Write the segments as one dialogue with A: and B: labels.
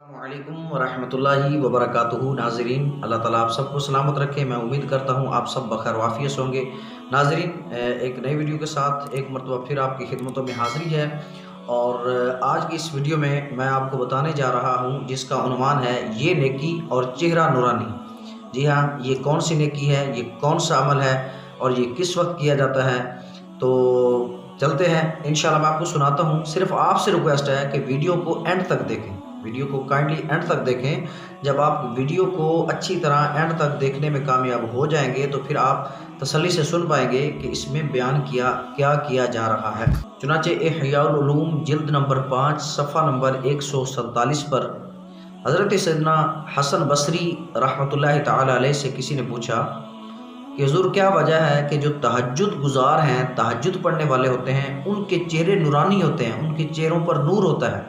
A: السلام ورحمۃ اللہ وبرکاتہ ناظرین، اللہ تعالیٰ آپ سب کو سلامت رکھے۔ میں امید کرتا ہوں آپ سب بخیر وافیت ہوں گے۔ ناظرین، ایک نئی ویڈیو کے ساتھ ایک مرتبہ پھر آپ کی خدمتوں میں حاضری ہے، اور آج کی اس ویڈیو میں آپ کو بتانے جا رہا ہوں جس کا عنوان ہے یہ نیکی اور چہرہ نورانی۔ جی ہاں، یہ کون سی نیکی ہے، یہ کون سا عمل ہے اور یہ کس وقت کیا جاتا ہے؟ تو چلتے ہیں، انشاءاللہ میں آپ کو سناتا ہوں۔ صرف آپ سے ریکویسٹ ہے کہ ویڈیو کو اینڈ تک دیکھیں، ویڈیو کو کائنڈلی اینڈ تک دیکھیں۔ جب آپ ویڈیو کو اچھی طرح اینڈ تک دیکھنے میں کامیاب ہو جائیں گے تو پھر آپ تسلی سے سن پائیں گے کہ اس میں بیان کیا جا رہا ہے۔ چنانچہ احیاء العلوم جلد نمبر 5 صفحہ نمبر 147 پر حضرت سیدنا حسن بصری رحمۃ اللہ تعالی علیہ سے کسی نے پوچھا کہ حضور، کیا وجہ ہے کہ جو تہجد گزار ہیں، تہجد پڑھنے والے ہوتے ہیں، ان کے چہرے نورانی ہوتے ہیں، ان کے چہروں پر نور ہوتا ہے؟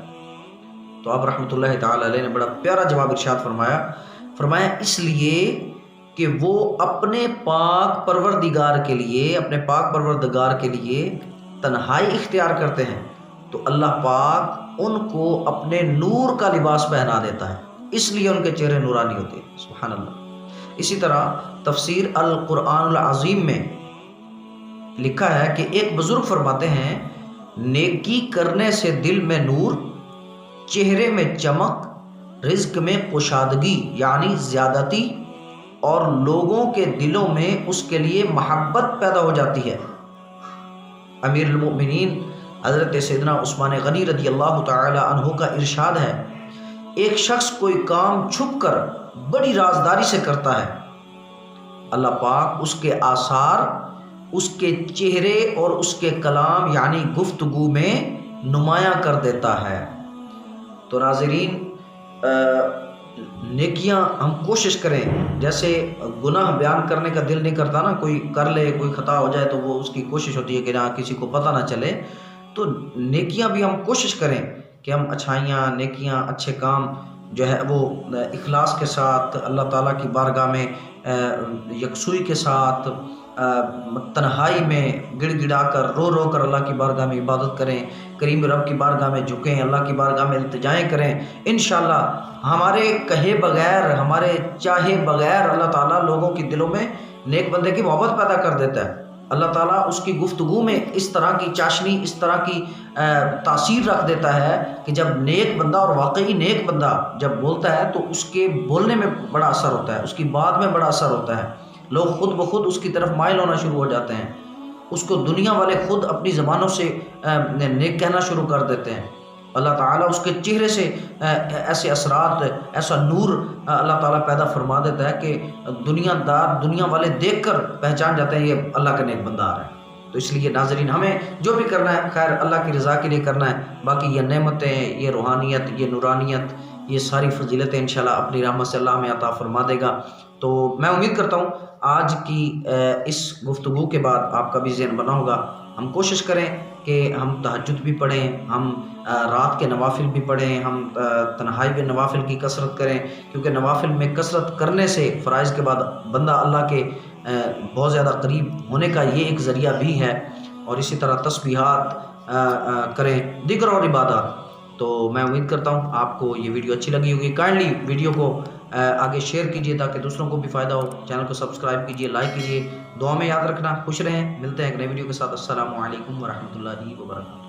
A: تو آپ رحمۃ اللہ تعالی علیہ نے بڑا پیارا جواب ارشاد فرمایا اس لیے کہ وہ اپنے پاک پروردگار کے لیے تنہائی اختیار کرتے ہیں، تو اللہ پاک ان کو اپنے نور کا لباس پہنا دیتا ہے، اس لیے ان کے چہرے نورانی ہوتے ہیں۔ سبحان اللہ۔ اسی طرح تفسیر القرآن العظیم میں لکھا ہے کہ ایک بزرگ فرماتے ہیں، نیکی کرنے سے دل میں نور، چہرے میں چمک، رزق میں کشادگی یعنی زیادتی، اور لوگوں کے دلوں میں اس کے لیے محبت پیدا ہو جاتی ہے۔ امیر المؤمنین حضرت سیدنا عثمان غنی رضی اللہ تعالی عنہ کا ارشاد ہے، ایک شخص کوئی کام چھپ کر بڑی رازداری سے کرتا ہے، اللہ پاک اس کے آثار، اس کے چہرے اور اس کے کلام یعنی گفتگو میں نمایاں کر دیتا ہے۔ تو ناظرین، نیکیاں ہم کوشش کریں، جیسے گناہ بیان کرنے کا دل نہیں کرتا نا، کوئی کر لے، کوئی خطا ہو جائے تو وہ اس کی کوشش ہوتی ہے کہ نہ کسی کو پتہ نہ چلے، تو نیکیاں بھی ہم کوشش کریں کہ ہم اچھائیاں، نیکیاں، اچھے کام جو ہے وہ اخلاص کے ساتھ اللہ تعالیٰ کی بارگاہ میں یکسوئی کے ساتھ تنہائی میں گڑ گڑا کر رو کر اللہ کی بارگاہ میں عبادت کریں، کریم رب کی بارگاہ میں جھکیں، اللہ کی بارگاہ میں التجائیں کریں۔ انشاءاللہ ہمارے کہے بغیر، ہمارے چاہے بغیر اللہ تعالیٰ لوگوں کی دلوں میں نیک بندے کی محبت پیدا کر دیتا ہے۔ اللہ تعالیٰ اس کی گفتگو میں اس طرح کی چاشنی، اس طرح کی تاثیر رکھ دیتا ہے کہ جب نیک بندہ، اور واقعی نیک بندہ جب بولتا ہے تو اس کے بولنے میں بڑا اثر ہوتا ہے، اس کی بات میں بڑا اثر ہوتا ہے، لوگ خود بخود اس کی طرف مائل ہونا شروع ہو جاتے ہیں، اس کو دنیا والے خود اپنی زبانوں سے نیک کہنا شروع کر دیتے ہیں۔ اللہ تعالیٰ اس کے چہرے سے ایسے اثرات، ایسا نور اللہ تعالیٰ پیدا فرما دیتا ہے کہ دنیا والے دیکھ کر پہچان جاتے ہیں یہ اللہ کا نیک بندہ آ رہا ہے۔ تو اس لیے ناظرین، ہمیں جو بھی کرنا ہے خیر اللہ کی رضا کے لیے کرنا ہے، باقی یہ نعمتیں، یہ روحانیت، یہ نورانیت، یہ ساری فضیلتیں انشاءاللہ اپنی رحمت سے اللہ ہمیں عطا فرما دے گا۔ تو میں امید کرتا ہوں آج کی اس گفتگو کے بعد آپ کا بھی ذہن بنا ہوگا۔ ہم کوشش کریں کہ ہم تہجد بھی پڑھیں، ہم رات کے نوافل بھی پڑھیں، ہم تنہائی میں نوافل کی کثرت کریں، کیونکہ نوافل میں کثرت کرنے سے فرائض کے بعد بندہ اللہ کے بہت زیادہ قریب ہونے کا یہ ایک ذریعہ بھی ہے۔ اور اسی طرح تسبیحات کریں، دیگر اور عبادات۔ تو میں امید کرتا ہوں آپ کو یہ ویڈیو اچھی لگی ہوگی۔ کائنڈلی ویڈیو کو آگے شیئر کیجیے تاکہ دوسروں کو بھی فائدہ ہو۔ چینل کو سبسکرائب کیجیے، لائک کیجیے، دعا میں یاد رکھنا۔ خوش رہیں، ملتے ہیں ایک نئی ویڈیو کے ساتھ۔ السلام علیکم ورحمۃ اللہ وبرکاتہ۔